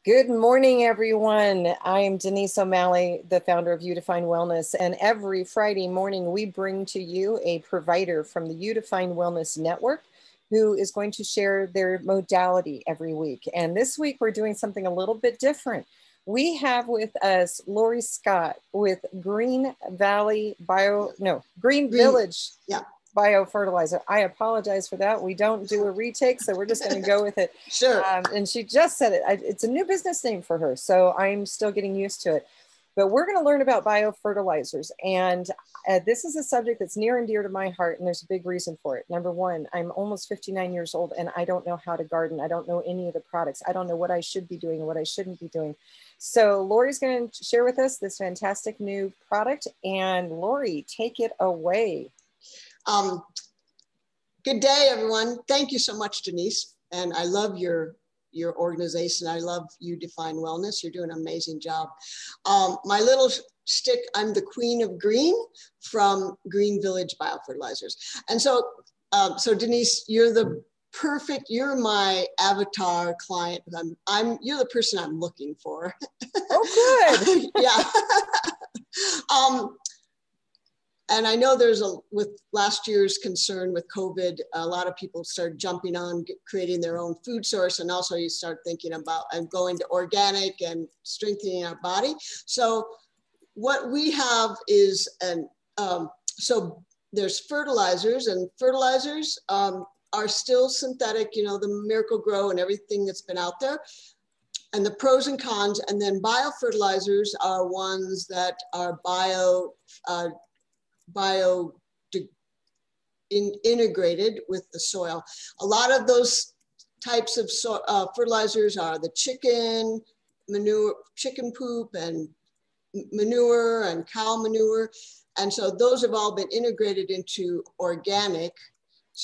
Good morning, everyone. I am Denise O'Malley, the founder of Udefine Wellness, and every Friday morning we bring to you a provider from the Udefine Wellness Network who is going to share their modality every week. And this week we're doing something a little bit different. We have with us Lori Scott with Green Village Biofertilizer. I apologize for that. We don't do a retake, so we're just going to go with it. Sure. And she just said it. It's a new business name for her, so I'm still getting used to it. But we're going to learn about biofertilizers. And this is a subject that's near and dear to my heart, and there's a big reason for it. Number one, I'm almost 59 years old, and I don't know how to garden. I don't know any of the products. I don't know what I should be doing and what I shouldn't be doing. So Lori's going to share with us this fantastic new product. And Lori, take it away. Good day, everyone. Thank you so much, Denise. And I love your organization. I love Udefine Wellness. You're doing an amazing job. My little stick, I'm the queen of green from Green Village Biofertilizers. And so, Denise, you're my avatar client. You're the person I'm looking for. Oh, good. Yeah. And I know with last year's concern with COVID, a lot of people started jumping on creating their own food source. And also you start thinking about going to organic and strengthening our body. So what we have is, so there's fertilizers, and fertilizers are still synthetic, the Miracle-Gro and everything that's been out there. And the pros and cons, and then biofertilizers are ones that are integrated with the soil. A lot of those types of fertilizers are the chicken poop and manure and cow manure. And so those have all been integrated into organic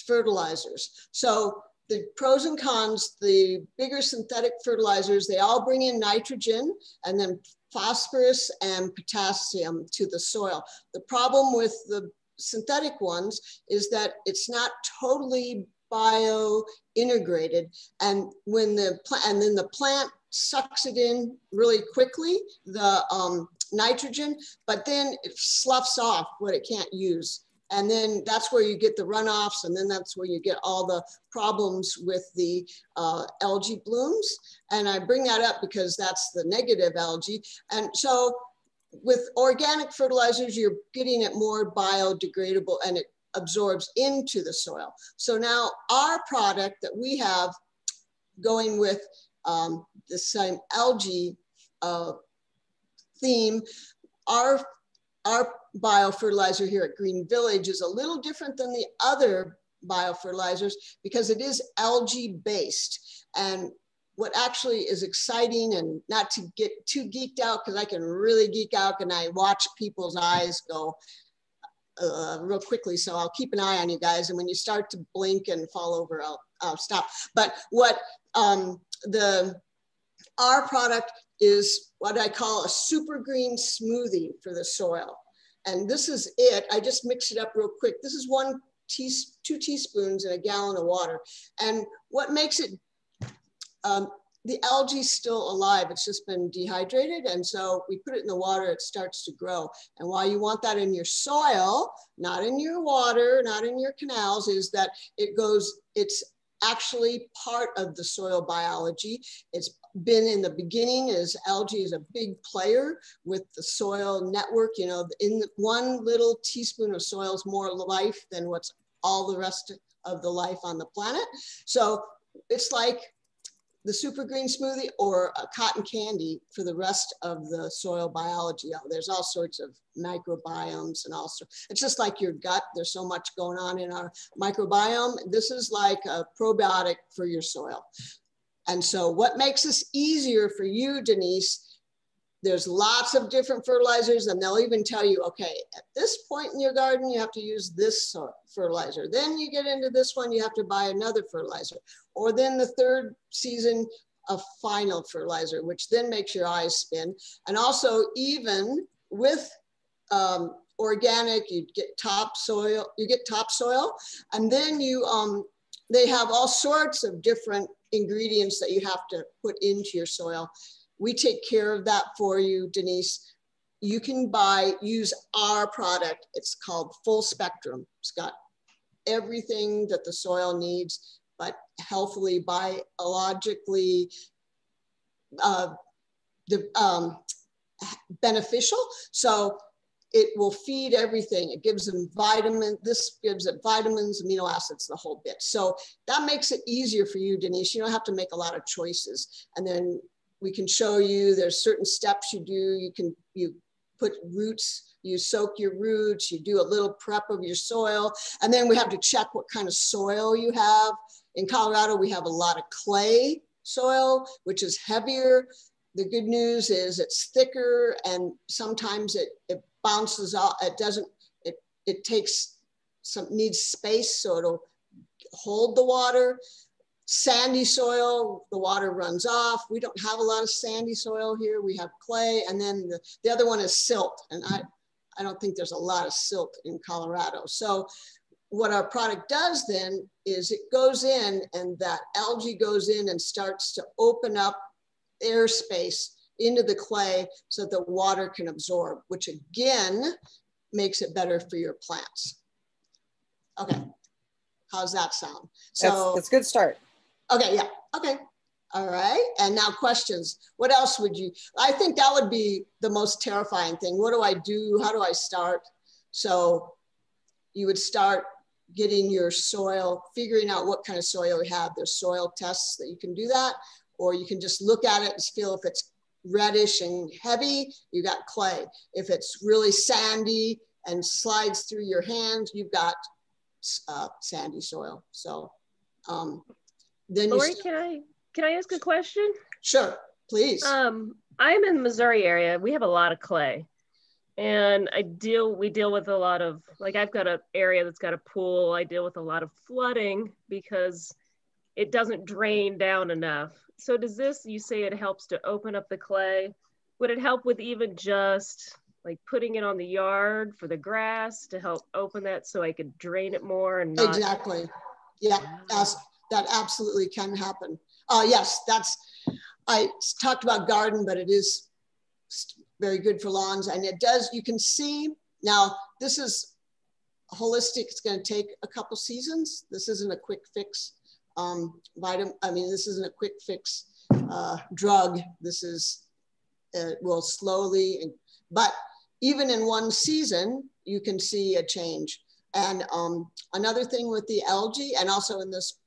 fertilizers. So the pros and cons, the bigger synthetic fertilizers, they all bring in nitrogen and then phosphorus and potassium to the soil. The problem with the synthetic ones is that it's not totally bio-integrated, and then the plant sucks it in really quickly, the nitrogen, but then it sloughs off what it can't use. And then that's where you get the runoffs, and then that's where you get all the problems with the algae blooms. And I bring that up because that's the negative algae. And so with organic fertilizers, you're getting it more biodegradable and it absorbs into the soil. So now our product that we have going with the same algae theme, our biofertilizer here at Green Village is a little different than the other biofertilizers because it is algae based. And what actually is exciting, and not to get too geeked out, because I can really geek out and I watch people's eyes go real quickly. So I'll keep an eye on you guys. And when you start to blink and fall over, I'll stop. But what our product is what I call a super green smoothie for the soil. And this is it. I just mix it up real quick. This is 2 teaspoons in a gallon of water. And what makes it, the algae is still alive. It's just been dehydrated. And so we put it in the water, it starts to grow. And why you want that in your soil, not in your water, not in your canals, is that it's actually part of the soil biology. It's been in the beginning, as algae is a big player with the soil network. In one little teaspoon of soil is more life than what's all the rest of the life on the planet. So it's like the super green smoothie or a cotton candy for the rest of the soil biology. There's all sorts of microbiomes and all sorts. It's just like your gut. There's so much going on in our microbiome. This is like a probiotic for your soil. And so what makes this easier for you, Denise, there's lots of different fertilizers, and they'll even tell you, okay, at this point in your garden, you have to use this fertilizer. Then you get into this one, you have to buy another fertilizer. Or then the third season, a final fertilizer, which then makes your eyes spin. And also even with organic, you get topsoil, and then they have all sorts of different ingredients that you have to put into your soil. We take care of that for you, Denise. You can use our product. It's called Full Spectrum. It's got everything that the soil needs, but healthily, biologically beneficial. So it will feed everything. It gives them this gives it vitamins, amino acids, the whole bit. So that makes it easier for you, Denise. You don't have to make a lot of choices. And then we can show you there's certain steps you do. You put roots, you soak your roots, you do a little prep of your soil. And then we have to check what kind of soil you have. In Colorado, we have a lot of clay soil, which is heavier. The good news is it's thicker, and sometimes it bounces off. It needs space, so it'll hold the water. Sandy soil, the water runs off. We don't have a lot of sandy soil here. We have clay. And then the other one is silt. And I don't think there's a lot of silt in Colorado. So what our product does then is it goes in, and that algae goes in and starts to open up airspace into the clay so that the water can absorb, which again makes it better for your plants. Okay, how's that sound? So that's a good start. Okay, yeah, okay. All right, and now questions. What else would you, I think that would be the most terrifying thing. What do I do? How do I start? So you would start getting your soil, figuring out what kind of soil you have. There's soil tests that you can do that, or you can just look at it and feel if it's reddish and heavy, you got clay. If it's really sandy and slides through your hands, you've got sandy soil. So then Lori, can I ask a question? Sure, please. I'm in the Missouri area. We have a lot of clay, and we deal with a lot of, like, I've got an area that's got a pool. I deal with a lot of flooding because it doesn't drain down enough. So does this, you say it helps to open up the clay. Would it help with even just like putting it on the yard for the grass to help open that so I could drain it more and not? Exactly. Yeah, that absolutely can happen. Yes, I talked about garden, but it is very good for lawns, and it does, you can see, now this is holistic. It's going to take a couple seasons. This isn't a quick fix. This isn't a quick fix drug. This is, will slowly, but even in one season, you can see a change. And another thing with the algae, and also in this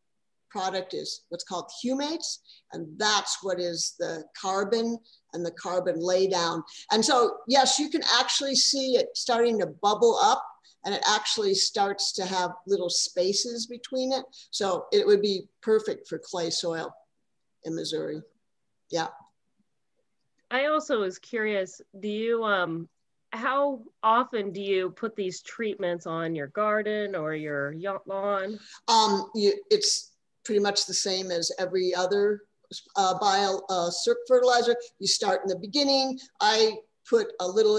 product, is what's called humates. And that's what is the carbon and the carbon laydown. And so, yes, you can actually see it starting to bubble up, and it actually starts to have little spaces between it. So it would be perfect for clay soil in Missouri. Yeah. I also was curious, do you, how often do you put these treatments on your garden or your lawn? It's pretty much the same as every other fertilizer. You start in the beginning. I put a little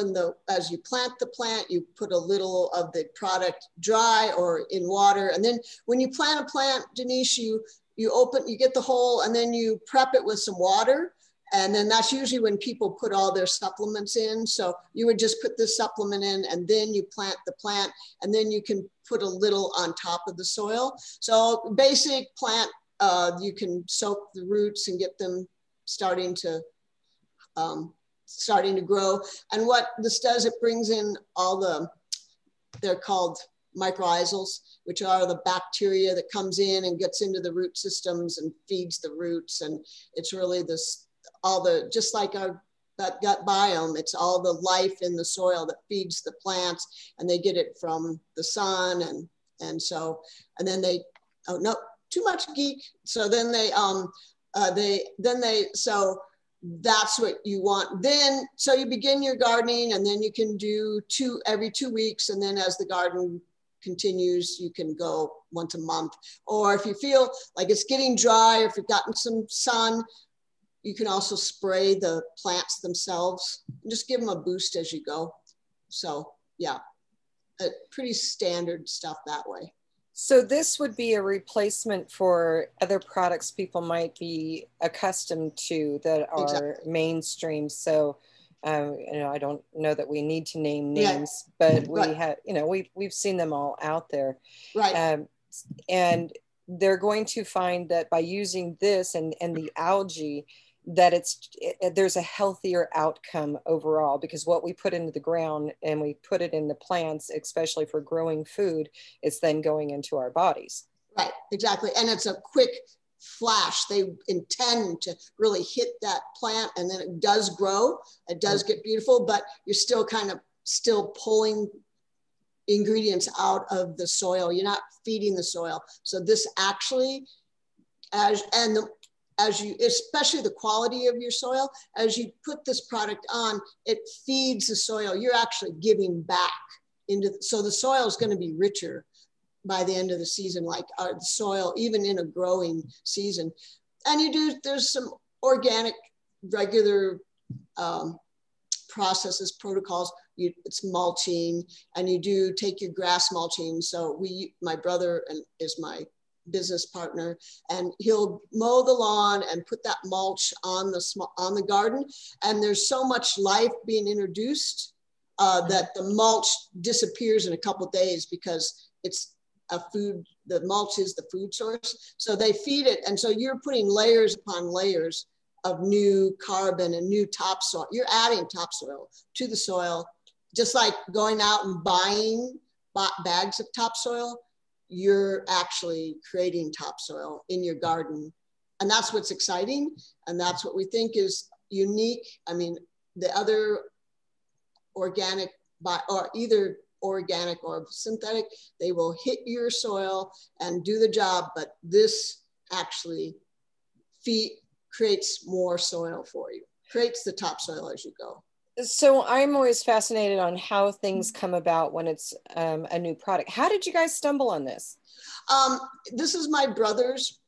as you plant the plant, you put a little of the product dry or in water. And then when you plant a plant, Denise, you get the hole, and then you prep it with some water. And then that's usually when people put all their supplements in. So you would just put this supplement in, and then you plant the plant, and then you can put a little on top of the soil. So basic plant, you can soak the roots and get them starting to grow. And what this does, it brings in all they're called mycorrhizals, which are the bacteria that comes in and gets into the root systems and feeds the roots. And it's really just like our gut biome, it's all the life in the soil that feeds the plants, and they get it from the sun. And then oh no, too much geek. So then so that's what you want. Then, so you begin your gardening, and then you can do every 2 weeks. And then as the garden continues, you can go once a month. Or if you feel like it's getting dry, or if you've gotten some sun, you can also spray the plants themselves and just give them a boost as you go. So yeah, pretty standard stuff that way. So this would be a replacement for other products people might be accustomed to that are Exactly. mainstream. So, you know, I don't know that we need to name Yeah. names, but we Right. have, you know, we've seen them all out there. Right. And they're going to find that by using this and the algae, that there's a healthier outcome overall, because what we put into the ground and we put it in the plants, especially for growing food, it's then going into our bodies. Right, exactly. And it's a quick flash. They intend to really hit that plant, and then it does grow. It does get beautiful, but you're still kind of still pulling ingredients out of the soil. You're not feeding the soil. So this actually, as you, especially the quality of your soil, as you put this product on, it feeds the soil. You're actually giving back into, so the soil is going to be richer by the end of the season, like the soil, even in a growing season. And there's some organic, regular processes, protocols. It's mulching, and you do take your grass mulching. So my brother is my business partner, and he'll mow the lawn and put that mulch on the garden. And there's so much life being introduced that the mulch disappears in a couple of days, because it's the mulch is the food source. So they feed it. And so you're putting layers upon layers of new carbon and new topsoil. You're adding topsoil to the soil, just like going out and buying bags of topsoil. You're actually creating topsoil in your garden. And that's what's exciting. And that's what we think is unique. I mean, the other organic, or either organic or synthetic, they will hit your soil and do the job, but this actually creates more soil for you, creates the topsoil as you go. So I'm always fascinated on how things come about when it's a new product. How did you guys stumble on this? This is my brother's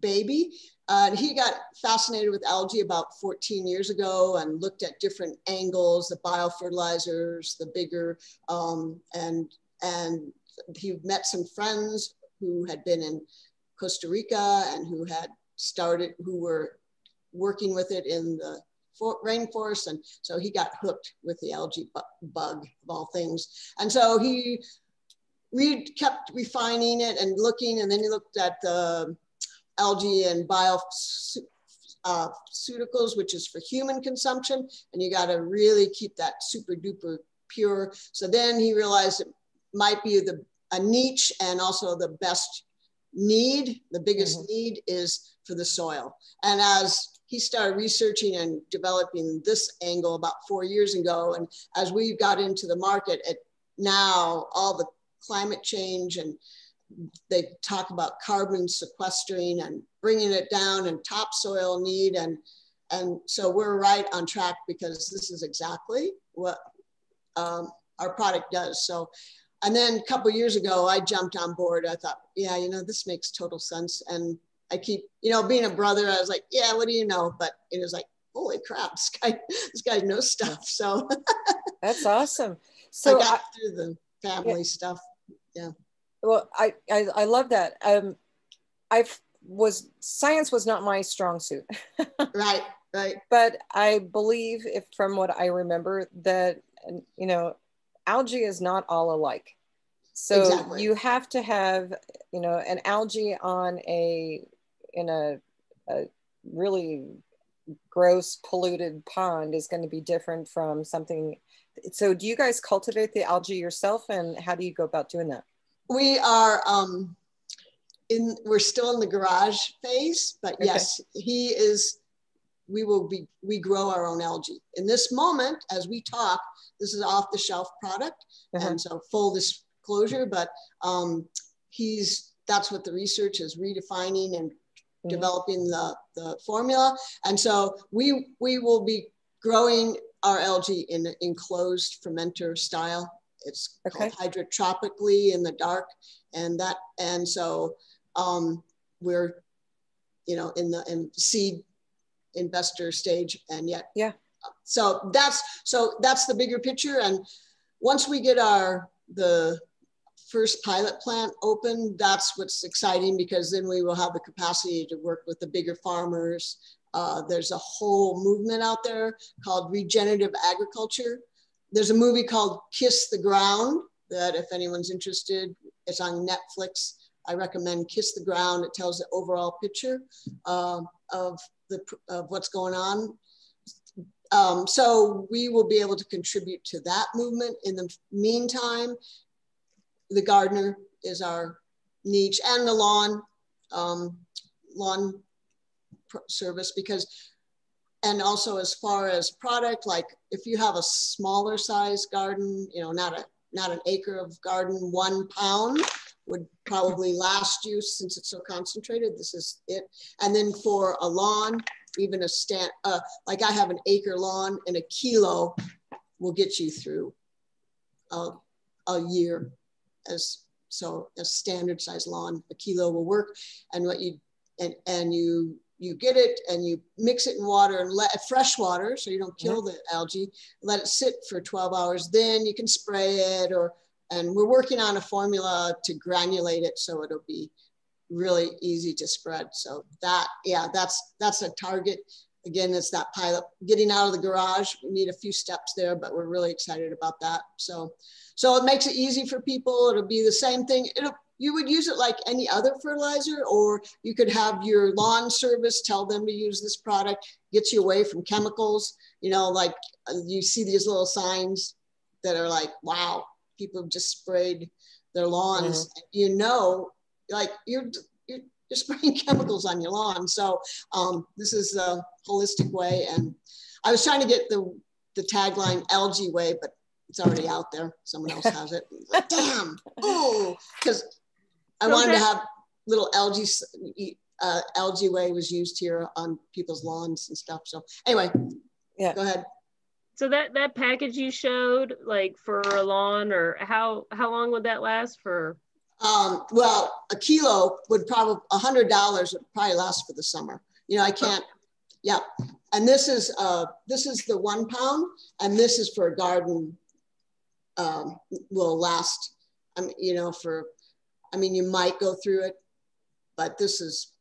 baby. He got fascinated with algae about 14 years ago and looked at different angles, the biofertilizers, the bigger, and he met some friends who had been in Costa Rica and who were working with it in the rainforest. And so he got hooked with the algae bug of all things. And so we kept refining it and looking, and then he looked at the algae and bioceuticals, which is for human consumption. And you got to really keep that super duper pure. So then he realized it might be a niche, and also the biggest need is for the soil. And as he started researching and developing this angle about 4 years ago, and as we got into the market, now all the climate change, and they talk about carbon sequestering and bringing it down, and topsoil need, and so we're right on track, because this is exactly what our product does. So, and then a couple of years ago, I jumped on board. I thought, yeah, this makes total sense. And I keep, being a brother, I was like, yeah, what do you know? But it was like, holy crap, this guy knows stuff. So that's awesome. So I got through the family stuff. Yeah. Well, I love that. Science was not my strong suit. Right. But I believe, from what I remember, that, algae is not all alike. So exactly. You have to have, an algae in a really gross, polluted pond is going to be different from something. So do you guys cultivate the algae yourself, and how do you go about doing that? We are we're still in the garage phase, but yes, we grow our own algae. In this moment, as we talk, this is off the shelf product. And so full disclosure, but that's what the research is redefining and developing the formula. And so we will be growing our algae in an enclosed fermenter style. It's called hydrotropically in the dark. And so we're, in the seed investor stage, and yet. Yeah. So that's the bigger picture. And once we get the first pilot plant open, that's what's exciting, because then we will have the capacity to work with the bigger farmers. There's a whole movement out there called regenerative agriculture. There's a movie called Kiss the Ground that, if anyone's interested, it's on Netflix. I recommend Kiss the Ground. It tells the overall picture of what's going on. So we will be able to contribute to that movement. In the meantime, the gardener is our niche, and the lawn service, because, and also as far as product, like if you have a smaller size garden, you know, not an acre of garden, 1 pound would probably last you, since it's so concentrated. This is it. And then for a lawn, even a like I have an acre lawn, and a kilo will get you through a year. So a standard size lawn, a kilo will work. And what you get it, and you mix it in water, and let fresh water, so you don't kill the algae, let it sit for 12 hours. Then you can spray it, and we're working on a formula to granulate it so it'll be really easy to spread. So that's a target. Again, it's that pilot, getting out of the garage. We need a few steps there, but we're really excited about that. So it makes it easy for people. It'll be the same thing. You would use it like any other fertilizer, or you could have your lawn service tell them to use this product. Gets you away from chemicals. You know, like you see these little signs that are like, wow, people have just sprayed their lawns. You know, like you're spraying chemicals on your lawn. So this is a holistic way. And I was trying to get the tagline algae way, but it's already out there. Someone else has it. Like, damn. Oh, because I wanted to have little algae way was used here on people's lawns and stuff. So anyway, yeah, go ahead. So that package you showed, like for a lawn, or how long would that last for? Well, a kilo would probably, $100 would probably last for the summer. You know, I can't, yeah. And this is the 1 pound, and this is for a garden, will last, you know, you might go through it, but this is,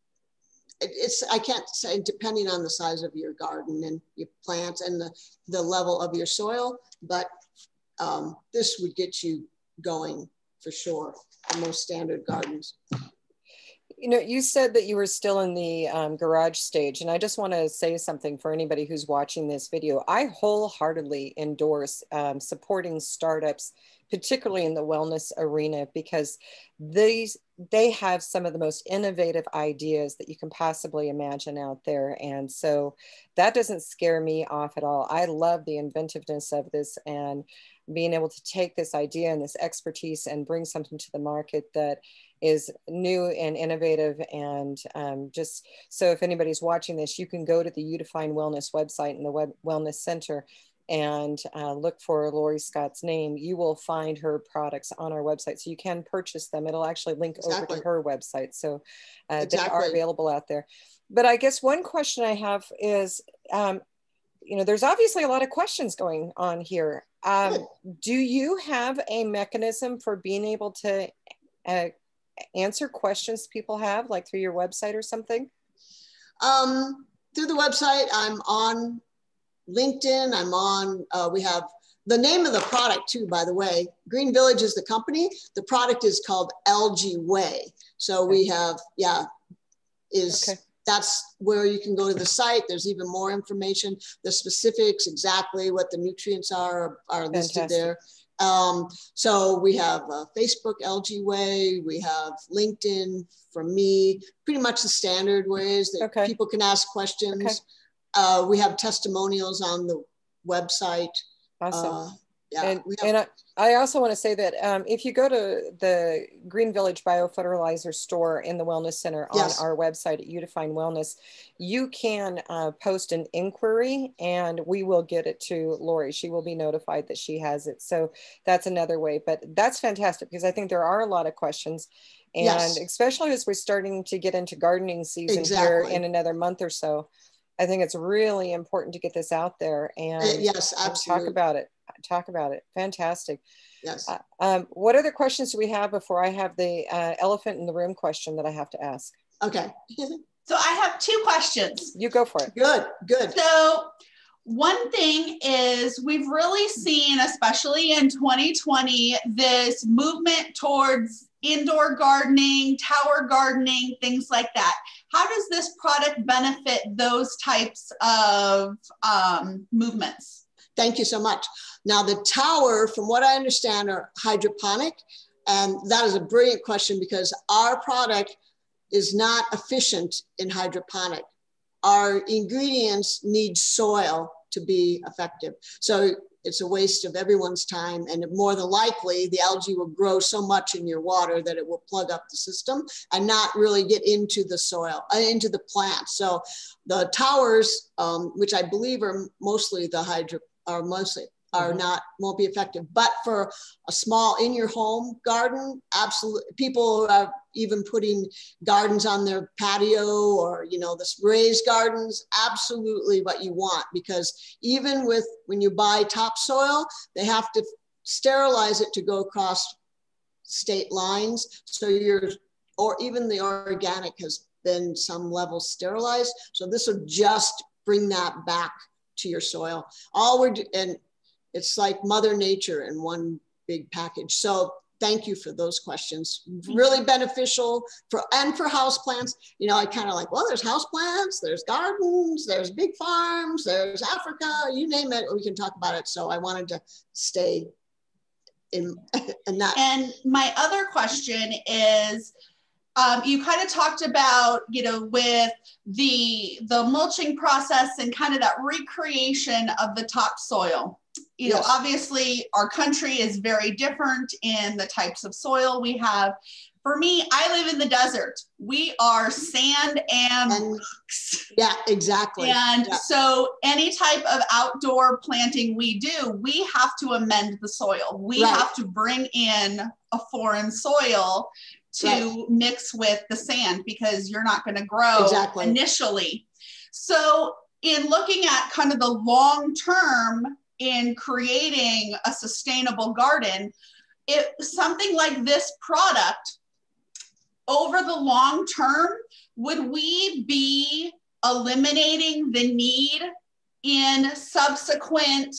I can't say, depending on the size of your garden and your plants and the level of your soil, but this would get you going for sure for most standard gardens. You know, you said that you were still in the garage stage, and I just want to say something for anybody who's watching this video. I wholeheartedly endorse supporting startups, particularly in the wellness arena, because they have some of the most innovative ideas that you can possibly imagine out there. And so that doesn't scare me off at all. I love the inventiveness of this, and being able to take this idea and this expertise and bring something to the market that is new and innovative. And just so if anybody's watching this, you can go to the Udefine Wellness website and the Wellness Center and look for Lori Scott's name. You will find her products on our website, so you can purchase them. It'll actually link over to her website. So they are available out there. But I guess one question I have is, you know, there's obviously a lot of questions going on here. Do you have a mechanism for being able to answer questions people have, like through your website or something? Through the website, I'm on LinkedIn. I'm on, we have the name of the product too, by the way. Green Village is the company. The product is called Algae Way. So we have, that's where you can go to the site. There's even more information. The specifics, exactly what the nutrients are listed there. So we have Facebook, Algae Way. We have LinkedIn from me, pretty much the standard ways that people can ask questions. We have testimonials on the website. Awesome. And I also want to say that if you go to the Green Village Biofertilizer store in the Wellness Center on our website at Udefine Wellness, you can post an inquiry and we will get it to Lori. She will be notified that she has it. So that's another way. But that's fantastic, because I think there are a lot of questions. And especially as we're starting to get into gardening season here in another month or so, I think it's really important to get this out there and, yes, absolutely. and talk about it. talk about it. Fantastic. Yes. What other questions do we have before I have the elephant in the room question that I have to ask? Okay. So I have two questions. You go for it. Good, good. So one thing is we've really seen, especially in 2020, this movement towards indoor gardening, tower gardening, things like that. How does this product benefit those types of movements? Thank you so much. Now the tower, from what I understand, are hydroponic. And that is a brilliant question because our product is not efficient in hydroponic. Our ingredients need soil to be effective. So it's a waste of everyone's time, and more than likely the algae will grow so much in your water that it will plug up the system and not really get into the soil, into the plant. So the towers, which I believe are mostly won't be effective. But for a small in your home garden, absolutely. People who are even putting gardens on their patio or, this raised gardens, absolutely what you want, because even when you buy topsoil, they have to sterilize it to go across state lines. So or even the organic has been some level sterilized. So this will just bring that back to your soil. And it's like Mother Nature in one big package. So thank you for those questions. Really beneficial for houseplants. I kind of like, well, there's houseplants, there's gardens, there's big farms, there's Africa, you name it, we can talk about it. So I wanted to stay in that. And my other question is, you kind of talked about, with the mulching process and kind of that recreation of the topsoil. Yes. Obviously our country is very different in the types of soil we have. For me, I live in the desert. We are sand and rocks. Yeah, exactly. And so any type of outdoor planting we do, we have to amend the soil. We have to bring in a foreign soil to mix with the sand because you're not going to grow initially. So in looking at kind of the long term in creating a sustainable garden, something like this product over the long term, would we be eliminating the need in subsequent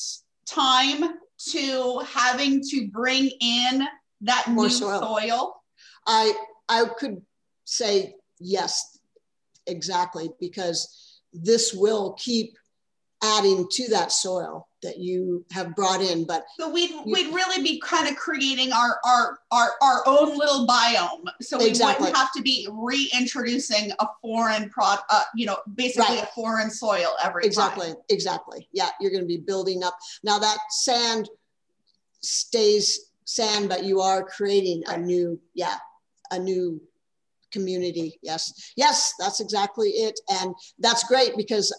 time to having to bring in that more new soil? I could say yes, exactly, because this will keep adding to that soil that you have brought in. But so we'd really be kind of creating our own little biome. So we wouldn't have to be reintroducing a foreign product, basically a foreign soil every time. Exactly. Yeah, you're going to be building up. Now that sand stays sand, but you are creating a new community. Yes, that's exactly it. And that's great because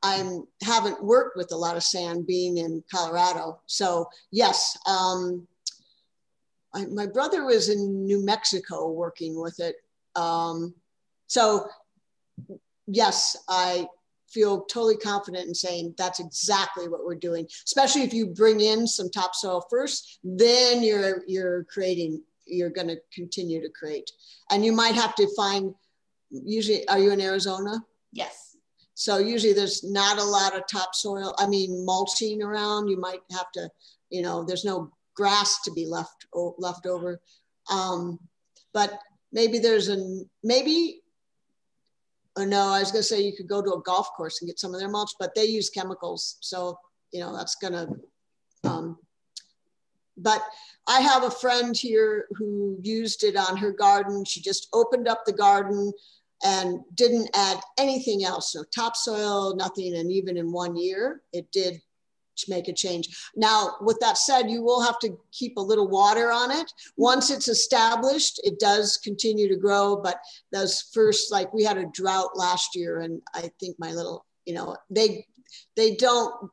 I haven't worked with a lot of sand being in Colorado. So yes, my brother was in New Mexico working with it. So yes, I feel totally confident in saying that's exactly what we're doing, especially if you bring in some topsoil first, then you're going to continue to create. And you might have to find, usually, are you in Arizona? Yes. So usually there's not a lot of topsoil, mulching around. You might have to, there's no grass to be left over. But maybe I was gonna say you could go to a golf course and get some of their mulch, but they use chemicals. So, that's gonna, but I have a friend here who used it on her garden. She just opened up the garden and didn't add anything else. No topsoil, nothing. And even in 1 year, it did make a change. Now, with that said, you will have to keep a little water on it. Once it's established, it does continue to grow. But those first, we had a drought last year, and I think my little, they don't,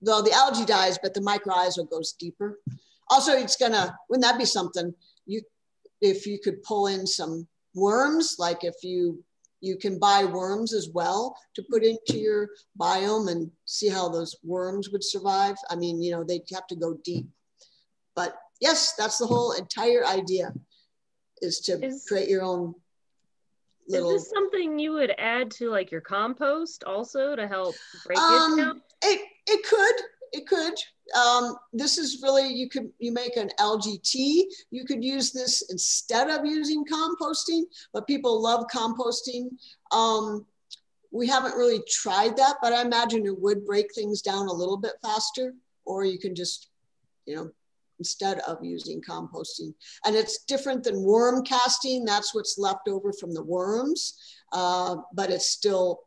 though the algae dies, but the mycorrhizal goes deeper. Also, wouldn't that be something? If you could pull in some worms, like if you You can buy worms as well to put into your biome and see how those worms would survive. I mean, you know, they'd have to go deep. But yes, that's the whole entire idea, is to create your own little... Is this something you would add to like your compost also to help break it down? It could. This is really, you make an algae tea. You could use this instead of using composting, but people love composting. We haven't really tried that, but I imagine it would break things down a little bit faster, or you can just, you know, instead of using composting. And it's different than worm casting. That's what's left over from the worms, but it still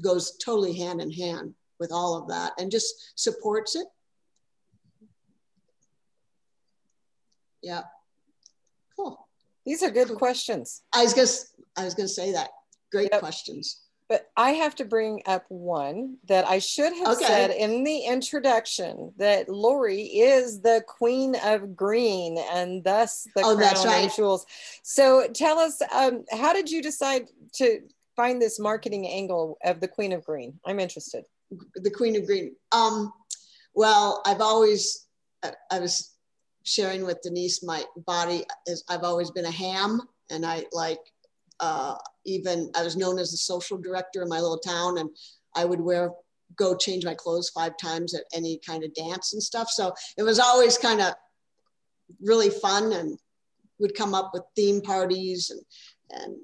goes totally hand in hand with all of that and just supports it. Yeah, cool. These are good questions. I was gonna say that. Great questions. But I have to bring up one that I should have said in the introduction, that Lori is the queen of green and thus the crown of jewels. So tell us, how did you decide to find this marketing angle of the queen of green? I'm interested. The queen of green. Well, I was sharing with Denise, my body is, I've always been a ham, and I like, even I was known as the social director in my little town, and I would go change my clothes 5 times at any kind of dance and stuff. So it was always kind of really fun, and would come up with theme parties and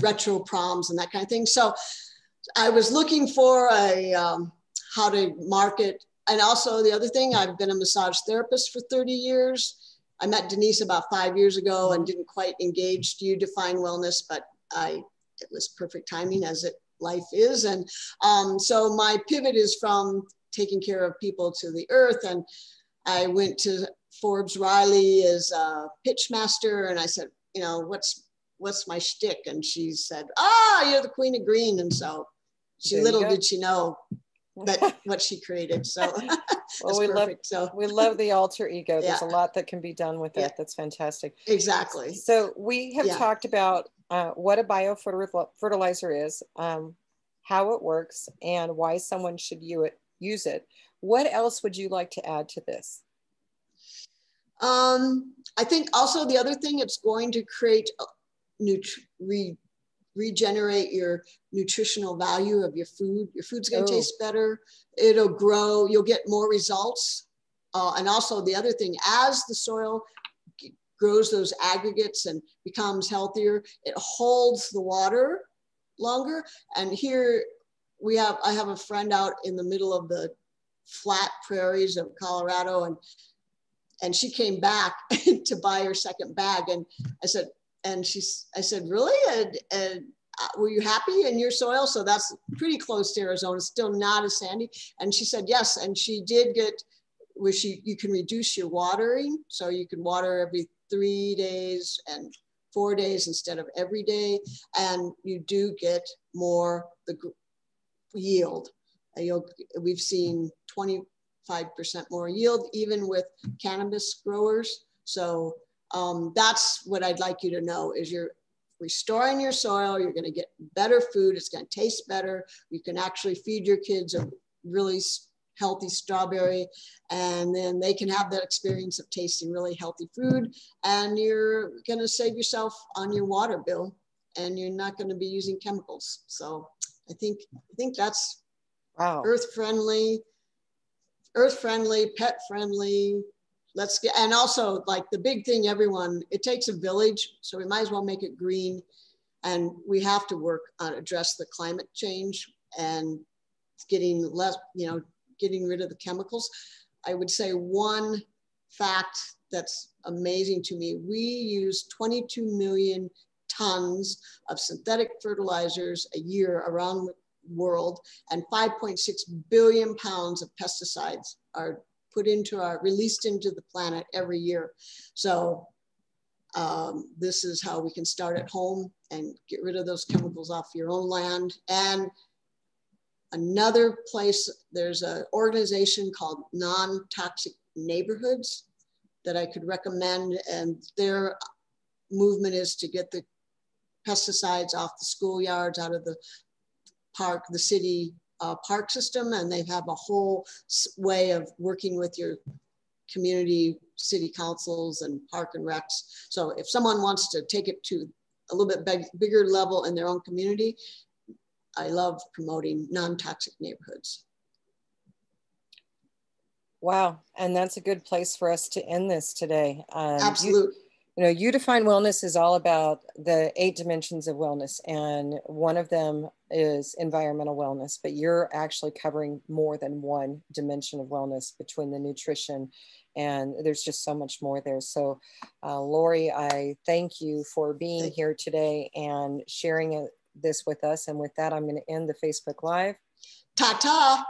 retro proms and that kind of thing. So I was looking for how to market. And also the other thing, I've been a massage therapist for 30 years. I met Denise about 5 years ago and didn't quite engage you define wellness, but it was perfect timing, as life is. And so my pivot is from taking care of people to the earth. And I went to Forbes Riley as a pitch master, and I said, you know, what's my shtick? And she said, you're the queen of green. And so little did she know that what she created. So well, we love the alter ego. There's a lot that can be done with it. That's fantastic. Exactly. So we have talked about what a biofertilizer is, how it works, and why someone should use it. What else would you like to add to this? I think also the other thing, it's going to create regenerate your nutritional value of your food. Your food's going to taste better. It'll grow. You'll get more results. And also the other thing, as the soil grows those aggregates and becomes healthier, it holds the water longer. And here I have a friend out in the middle of the flat prairies of Colorado, and she came back to buy her second bag. And I said, really? And were you happy in your soil? So that's pretty close to Arizona, still not as sandy. And she said, yes. And she did get where you can reduce your watering. So you can water every 3 days and 4 days instead of every day. And you do get more the yield. We've seen 25% more yield, even with cannabis growers. So that's what I'd like you to know, is you're restoring your soil. You're going to get better food. It's going to taste better. You can actually feed your kids a really healthy strawberry, and then they can have that experience of tasting really healthy food, and you're going to save yourself on your water bill, and you're not going to be using chemicals. So I think that's earth friendly, pet friendly. And also, like, the big thing, it takes a village, so we might as well make it green. And we have to work on address the climate change and getting rid of the chemicals. I would say one fact that's amazing to me, we use 22 million tons of synthetic fertilizers a year around the world, and 5.6 billion pounds of pesticides are released into the planet every year. So this is how we can start at home and get rid of those chemicals off your own land. And another place, there's an organization called Non-Toxic Neighborhoods that I could recommend. And their movement is to get the pesticides off the schoolyards, out of the park, the city park system, and they have a whole way of working with your community, city councils and park and recs. So if someone wants to take it to a little bit bigger level in their own community, I love promoting non-toxic neighborhoods. Wow, and that's a good place for us to end this today. Absolutely. You know, You Define Wellness is all about the 8 dimensions of wellness, and one of them is environmental wellness, but you're actually covering more than one dimension of wellness between the nutrition, and there's just so much more there. So Lori, I thank you for being here today and sharing this with us. And with that, I'm going to end the Facebook Live. Ta-ta.